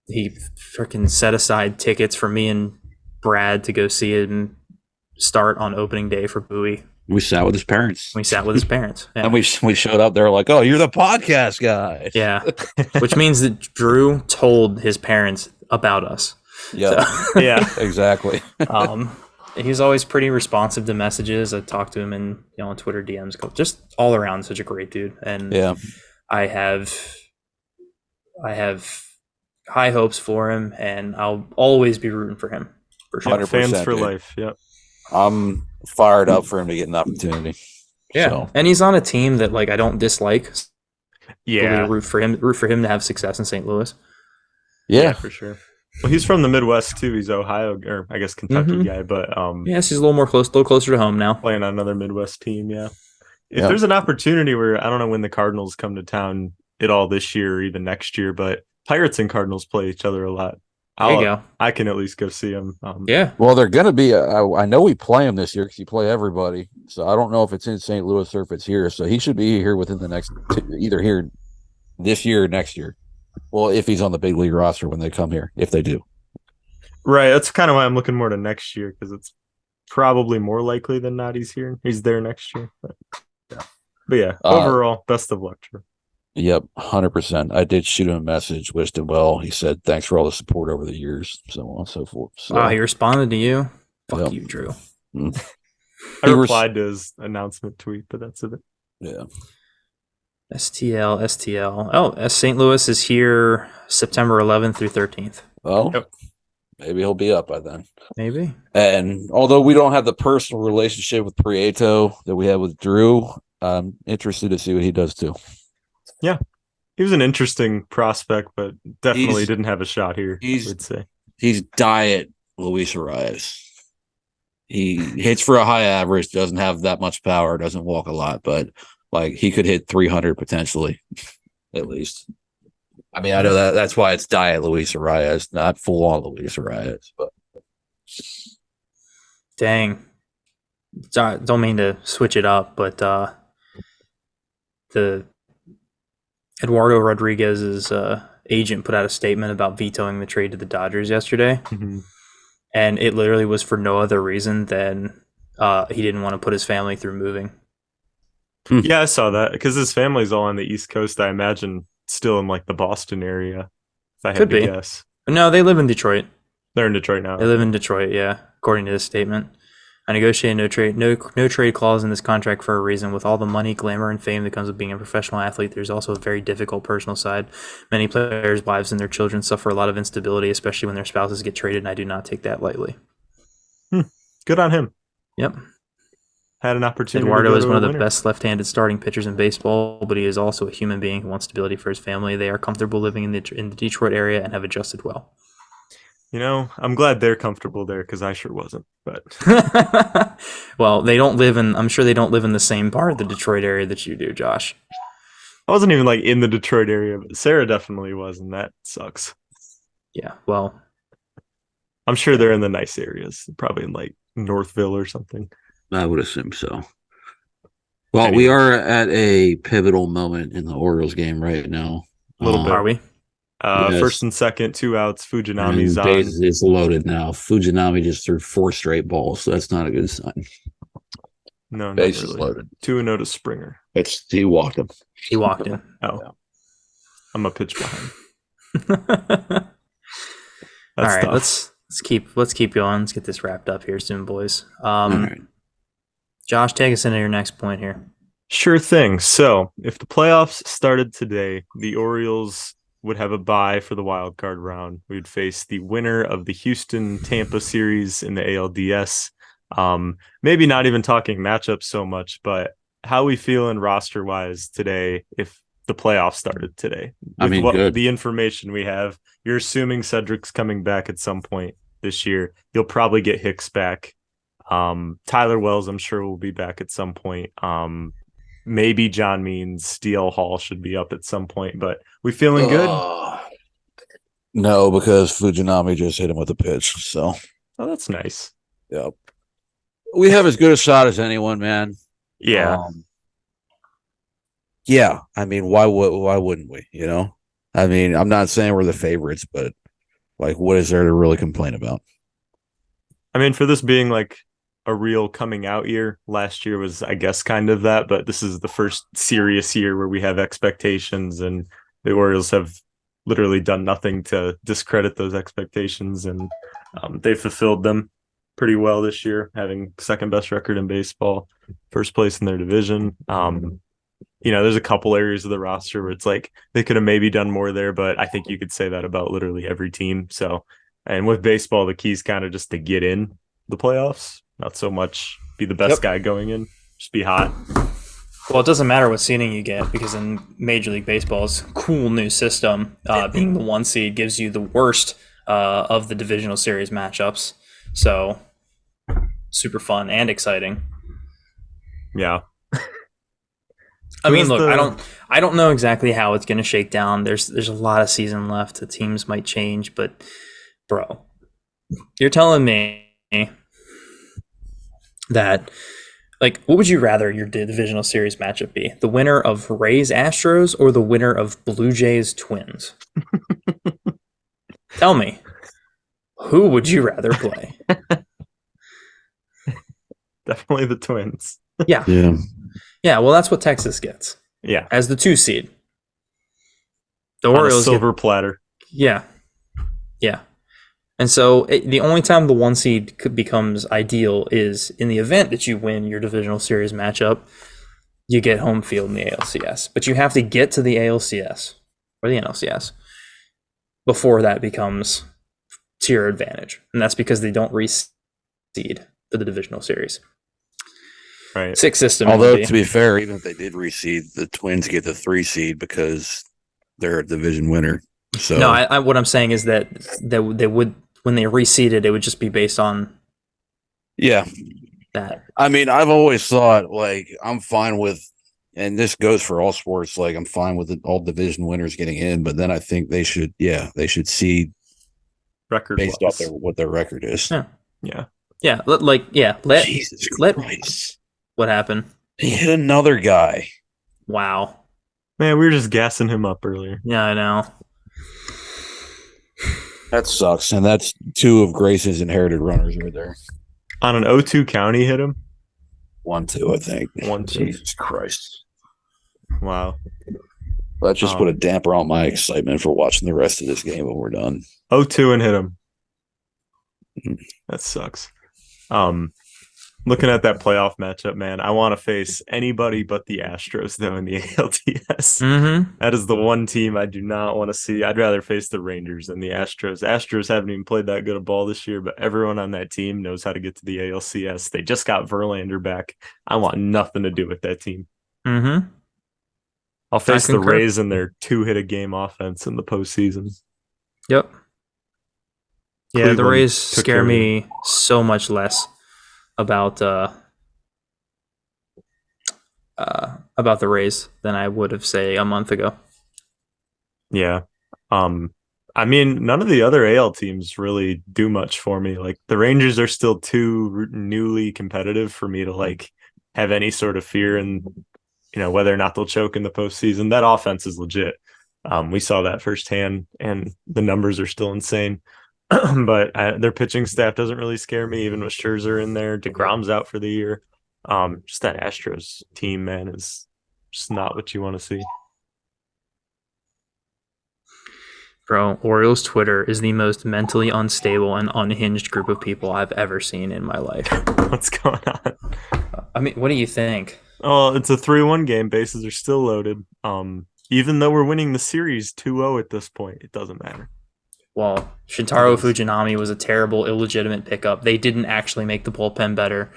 He freaking set aside tickets for me and Brad to go see him start on opening day for Bowie. We sat with his parents. We sat with his parents. Yeah. And we showed up. They're like, "Oh, you're the podcast guy." Yeah. Which means that Drew told his parents about us. Yeah. So, Yeah. Exactly. He's always pretty responsive to messages. I talk to him in on Twitter DMs. Just all around such a great dude. And Yeah. I have high hopes for him, and I'll always be rooting for him. For sure. 100%, Fans for dude. life. Yep. I'm fired up for him to get an opportunity. Yeah. So. And he's on a team that I don't dislike. Yeah. Root for him to have success in St. Louis. Yeah, for sure. Well, he's from the Midwest too. He's Ohio, or I guess Kentucky guy, but yes, he's a little closer to home now. Playing on another Midwest team. Yeah. If there's an opportunity where I don't know when the Cardinals come to town at all this year or even next year, but Pirates and Cardinals play each other a lot. There you go. I can at least go see them. Yeah. Well, they're going to be. I know we play him this year because you play everybody. So I don't know if it's in St. Louis or if it's here. So he should be here within the next, either here this year or next year. Well, if he's on the big league roster when they come here, if they do. Right. That's kind of why I'm looking more to next year, because it's probably more likely than not he's there next year. But yeah, overall, best of luck, Drew. Yep, 100%. I did shoot him a message, wished him well. He said, "Thanks for all the support over the years," so on and so forth. So, he responded to you. Fuck you, Drew. I replied to his announcement tweet, but that's it. Yeah. STL. Oh, St. Louis is here September 11th through 13th. Well, Yep. Maybe he'll be up by then. Maybe. And although we don't have the personal relationship with Prieto that we have with Drew, I'm interested to see what he does too. Yeah. He was an interesting prospect, but definitely didn't have a shot here, I would say. He's diet Luis Arias. He hits for a high average, doesn't have that much power, doesn't walk a lot, but he could hit 300 potentially, at least. I mean, I know that's why it's diet Luis Arias, not full on Luis Arias. But dang, don't mean to switch it up, but the Eduardo Rodriguez's agent put out a statement about vetoing the trade to the Dodgers yesterday, and it literally was for no other reason than he didn't want to put his family through moving. Yeah, I saw that because his family's all on the East Coast. I imagine still in the Boston area. If I had to guess. No, they live in Detroit. They're in Detroit now. They live in Detroit, yeah, according to this statement. I negotiated no trade clause in this contract for a reason. With all the money, glamour, and fame that comes with being a professional athlete, there's also a very difficult personal side. Many players' wives and their children suffer a lot of instability, especially when their spouses get traded, and I do not take that lightly. Good on him. Yep. Had an opportunity. Eduardo is one of the best left-handed starting pitchers in baseball, but he is also a human being who wants stability for his family. They are comfortable living in the Detroit area and have adjusted well. I'm glad they're comfortable there because I sure wasn't. But well, they don't live in. I'm sure they don't live in the same part of the Detroit area that you do, Josh. I wasn't even in the Detroit area, but Sarah definitely was, and that sucks. Yeah, well, I'm sure they're in the nice areas, probably in Northville or something. I would assume so. Well, we are at a pivotal moment in the Orioles game right now. A little bit. Are we? Yes. First and second, 2 outs. Fujinami's on. It's loaded now. Fujinami just threw 4 straight balls, so that's not a good sign. No, base really. Is loaded. 2-0 to Springer. He walked him. He walked in. Oh, yeah. I'm a pitch behind. All right, let's keep going. Let's get this wrapped up here soon, boys. All right. Josh, take us into your next point here. Sure thing. So, if the playoffs started today, the Orioles would have a bye for the wild card round. We would face the winner of the Houston-Tampa series in the ALDS. Maybe not even talking matchups so much, but how we feeling roster-wise today if the playoffs started today? Good. The information we have, you're assuming Cedric's coming back at some point this year. You'll probably get Hicks back. Tyler Wells, I'm sure, will be back at some point. Maybe John Means, DL Hall should be up at some point, but we feeling good? No, because Fujinami just hit him with a pitch. So, that's nice. Yep. We have as good a shot as anyone, man. Yeah. Yeah. I mean, why wouldn't we? I mean, I'm not saying we're the favorites, but what is there to really complain about? I mean, for this being a real coming out year. Last year was, I guess, kind of that, but this is the first serious year where we have expectations, and the Orioles have literally done nothing to discredit those expectations, and they fulfilled them pretty well this year, having second best record in baseball, first place in their division. There's a couple areas of the roster where it's like they could have maybe done more there, but I think you could say that about literally every team. So, and with baseball, the key is kind of just to get in the playoffs, not so much be the best guy going in, just be hot. Well, it doesn't matter what seeding you get, because in Major League Baseball's cool new system, being the 1 seed gives you the worst of the divisional series matchups. So, super fun and exciting. Yeah. I mean, look, I don't know exactly how it's going to shake down. There's a lot of season left. The teams might change, but bro, you're telling me that, like, what would you rather your divisional series matchup be? The winner of Rays Astros or the winner of Blue Jays Twins? Tell me, who would you rather play? Definitely the Twins. Yeah. Yeah, well, that's what Texas gets. Yeah. As the 2 seed. The On Orioles a silver platter. Yeah. Yeah. And so the only time the 1 seed becomes ideal is in the event that you win your divisional series matchup, you get home field in the ALCS. But you have to get to the ALCS or the NLCS before that becomes to your advantage. And that's because they don't reseed for the divisional series. Right. 6 system. Although, to be fair, even if they did reseed, the Twins get the 3 seed because they're a division winner. So no, what I'm saying is that they would, when they reseeded, it would just be based on that. I mean, I've always thought, like, I'm fine with, and this goes for all sports, like, I'm fine with all division winners getting in, but then I think they should seed record based off what their record is. Yeah. Jesus Christ. What happened? He hit another guy. Wow. Man, we were just gassing him up earlier. Yeah, I know. That sucks. And that's 2 of Grace's inherited runners right there. On an 0-2 count, he hit him? 1-2, I think. 1-2. Jesus Christ. Wow. That just put a damper on my excitement for watching the rest of this game when we're done. 0-2 and hit him. That sucks. Looking at that playoff matchup, man, I want to face anybody but the Astros, though, in the ALDS. Mm-hmm. That is the one team I do not want to see. I'd rather face the Rangers than the Astros. Astros haven't even played that good a ball this year, but everyone on that team knows how to get to the ALCS. They just got Verlander back. I want nothing to do with that team. Mm-hmm. I'll face the Rays and their 2-hit-a-game offense in the postseason. Yep. Yeah, Cleveland the Rays scare me so much less about the Rays than I would have, say, a month ago. Yeah. I mean, none of the other AL teams really do much for me. Like, the Rangers are still too newly competitive for me to, like, have any sort of fear in, whether or not they'll choke in the postseason. That offense is legit. We saw that firsthand, and the numbers are still insane. But their pitching staff doesn't really scare me, even with Scherzer in there. DeGrom's out for the year. Just that Astros team, man, is just not what you want to see. Bro, Orioles Twitter is the most mentally unstable and unhinged group of people I've ever seen in my life. What's going on? I mean, what do you think? Oh, it's a 3-1 game. Bases are still loaded. Even though we're winning the series 2-0 at this point, it doesn't matter. Well, Shintaro Fujinami was a terrible, illegitimate pickup. They didn't actually make the bullpen better.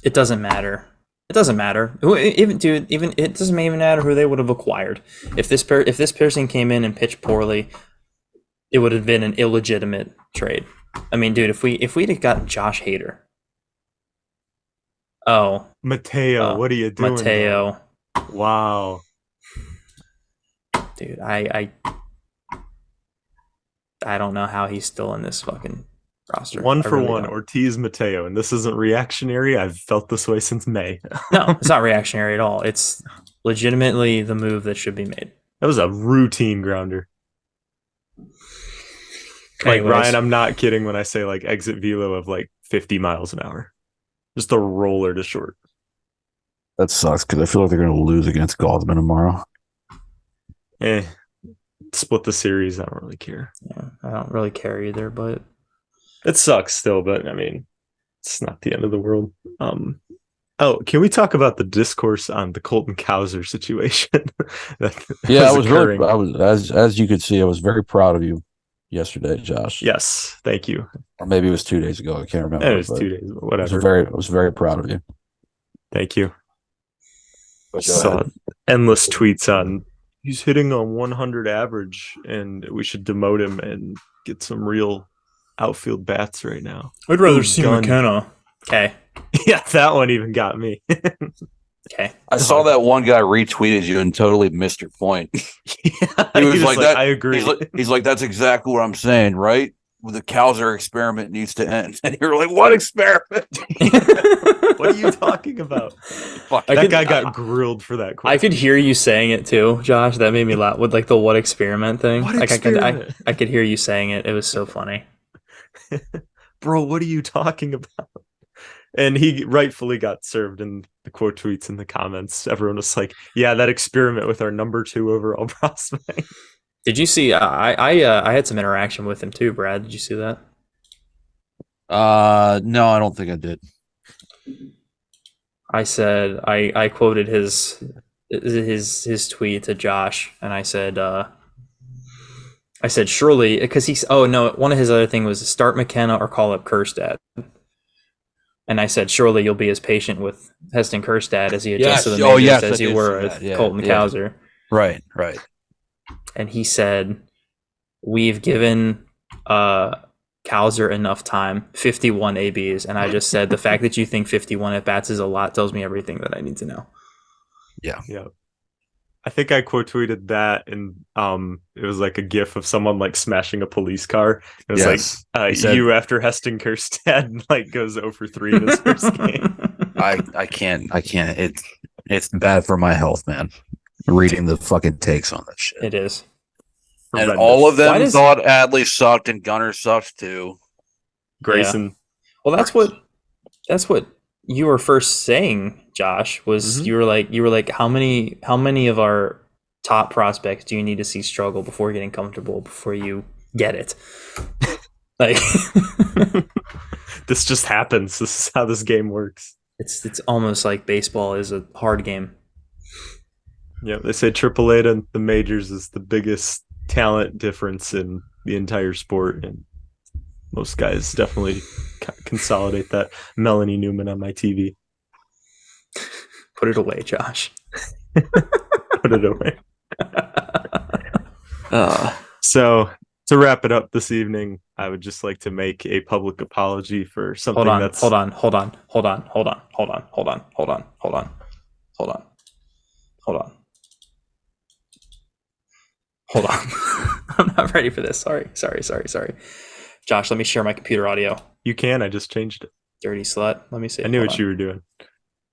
It doesn't matter. It doesn't matter. Even it doesn't even matter who they would have acquired. If this person came in and pitched poorly, it would have been an illegitimate trade. I mean, dude, if we'd have gotten Josh Hader. Oh, Mateo, what are you doing? Mateo. Wow. Dude, I don't know how he's still in this fucking roster. 1-for-1, Ortiz Mateo, and this isn't reactionary. I've felt this way since May. No, it's not reactionary at all. It's legitimately the move that should be made. That was a routine grounder. Like, Anyways. Ryan, I'm not kidding when I say like exit velo of like 50 miles an hour. Just a roller to short. That sucks because I feel like they're going to lose against Gauldman tomorrow. Split the series. I don't really care. Yeah, I don't really care either, but it sucks still. But I mean, it's not the end of the world. Can we talk about the discourse on the Colton Cowser situation? I was occurring. I was as you could see, I was very proud of you yesterday, Josh. Yes, thank you. Or maybe it was 2 days ago. I can't remember. It was 2 days, but whatever. I was very proud of you. Thank you. Saw endless tweets on he's hitting on 100 average, and we should demote him and get some real outfield bats right now. I'd rather see McKenna. Okay. Yeah, that one even got me. Okay. I saw that one guy retweeted you and totally missed your point. Yeah, he was like that. I agree. He's like, that's exactly what I'm saying, right? The Cowser experiment needs to end. And you're like, what experiment? What are you talking about? That guy got grilled for that question. I could hear you saying it too, Josh. That made me laugh with like the what experiment thing. What like experiment? I could hear you saying it. It was so funny. Bro, what are you talking about? And he rightfully got served in the quote tweets in the comments. Everyone was like, yeah, that experiment with our number 2 overall prospect. Did you see? I had some interaction with him too, Brad. Did you see that? No, I don't think I did. I said I quoted his tweet to Josh, and I said surely because he's one of his other thing was start McKenna or call up Kjerstad. And I said, surely you'll be as patient with Heston Kjerstad as he adjusts to the majors as you were with Colton Cowser. Right. And he said, we've given Cowser enough time, 51 ABs. And I just said, the fact that you think 51 at-bats is a lot tells me everything that I need to know. Yeah. I think I quote tweeted that, and it was like a gif of someone like smashing a police car. It was you after Heston Kjerstad like goes 0-for-3 in his first game. I can't. It's bad for my health, man. Reading the fucking takes on that shit. It is. And all of them thought Adley sucked and Gunnar sucked too. Grayson. Yeah. Well, that's what you were first saying, Josh, was you were like how many of our top prospects do you need to see struggle before getting comfortable before you get it? Like this just happens. This is how this game works. It's almost like baseball is a hard game. Yeah, they say AAA to the majors is the biggest talent difference in the entire sport, and most guys definitely consolidate that. Melanie Newman on my TV. Put it away, Josh. Put it away. So to wrap it up this evening, I would just like to make a public apology for something Hold on. I'm not ready for this. Sorry. Josh, let me share my computer audio. You can. I just changed it. Dirty slut. Let me see. I knew what you were doing.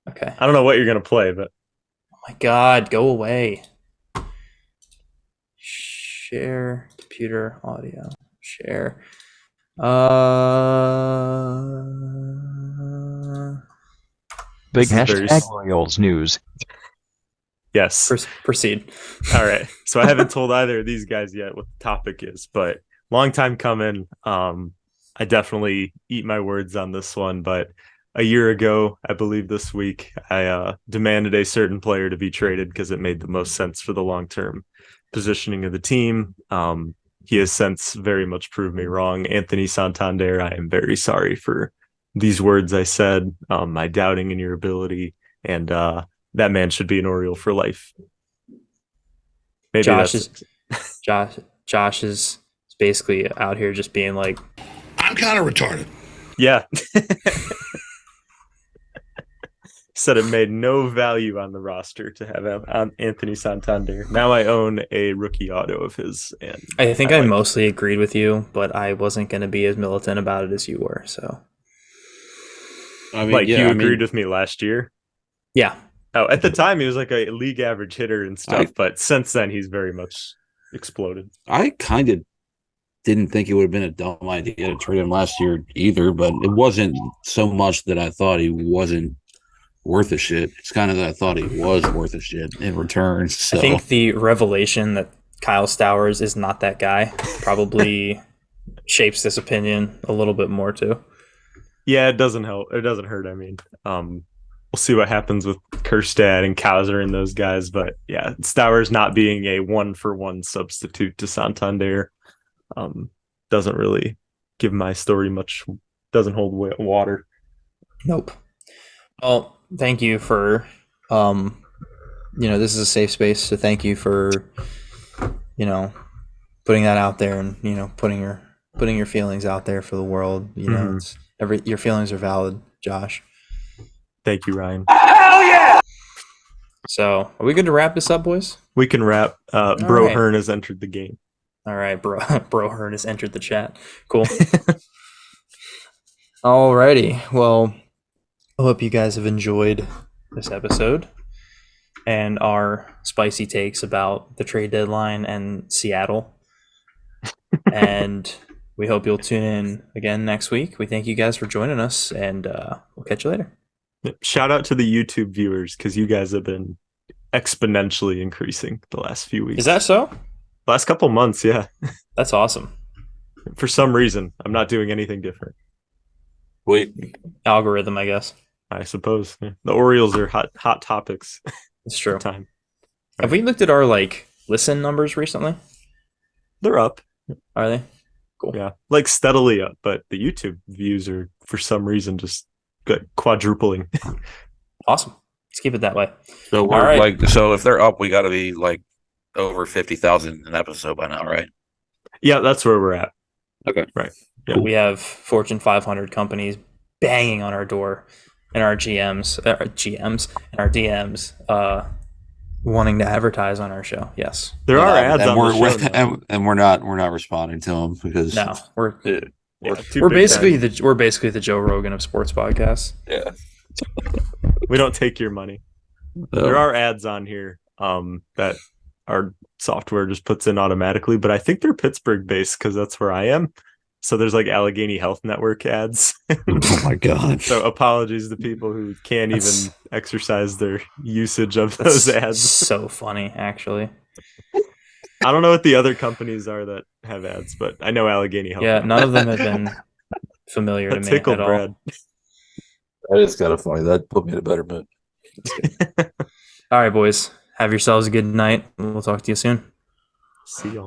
Okay. I don't know what you're going to play, but... Oh my God, go away. Share computer audio. Share. Big hashtag Orioles news. Yes. Proceed. All right. So I haven't told either of these guys yet what the topic is, but long time coming. I definitely eat my words on this one, but a year ago, I believe this week, I demanded a certain player to be traded because it made the most sense for the long-term positioning of the team. He has since very much proved me wrong. Anthony Santander, I am very sorry for these words I said, my doubting in your ability, and that man should be an Oriole for life. Maybe Josh is basically out here just being like, I'm kind of retarded. Yeah. Said it made no value on the roster to have Anthony Santander. Now I own a rookie auto of his. And I think I mostly agreed with you, but I wasn't going to be as militant about it as you were. So, I mean, you agreed with me last year? Yeah. Oh, at the time he was like a league average hitter and stuff, but since then he's very much exploded. I kind of didn't think it would have been a dumb idea to trade him last year either, but it wasn't so much that I thought he wasn't worth a shit. It's kind of that I thought he was worth a shit in return. So I think the revelation that Kyle Stowers is not that guy probably shapes this opinion a little bit more too. Yeah, it doesn't help. It doesn't hurt. I mean, we'll see what happens with Kerstad and Kaiser and those guys. But yeah, Stowers not being a 1-for-1 substitute to Santander doesn't really give my story much. Doesn't hold water. Nope. Well, thank you for, this is a safe space. So thank you for, putting that out there and putting your feelings out there for the world. It's your feelings are valid, Josh. Thank you, Ryan. So are we good to wrap this up, boys? We can wrap. Bro right. Hearn has entered the game. All right, bro Hearn has entered the chat. Cool. Alrighty. Well, I hope you guys have enjoyed this episode and our spicy takes about the trade deadline and Seattle. And we hope you'll tune in again next week. We thank you guys for joining us, and we'll catch you later. Shout out to the YouTube viewers because you guys have been exponentially increasing the last few weeks. Is that so? Last couple months, yeah. That's awesome. For some reason, I'm not doing anything different. wait, Algorithm, I guess. I suppose. Yeah. The Orioles are hot topics. It's true. Time. Have we looked at our listen numbers recently? They're up. Are they? Cool. Yeah, steadily up, but the YouTube views are for some reason just quadrupling. Awesome. Let's keep it that way. so we're All right. so if they're up, we got to be over 50,000 an episode by now, right? Yeah, that's where we're at. Okay, right. Yeah. We have Fortune 500 companies banging on our door, and our GMs and our DMs wanting to advertise on our show. Yes, there are ads and on we're, the show. and we're not responding to them because no, we're too basically big the Joe Rogan of sports podcasts. yeah. time. We don't take your money. There are ads on here that our software just puts in automatically, but I think they're Pittsburgh based because that's where I am. So there's Allegheny Health Network ads. Oh my god! So apologies to people who can't even exercise their usage of those ads. So funny, actually. I don't know what the other companies are that have ads, but I know Allegheny Health. Yeah, none of them have been familiar to That me tickled at all. Brad. That is kind of funny. That put me in a better mood. All right, boys. Have yourselves a good night. We'll talk to you soon. See y'all.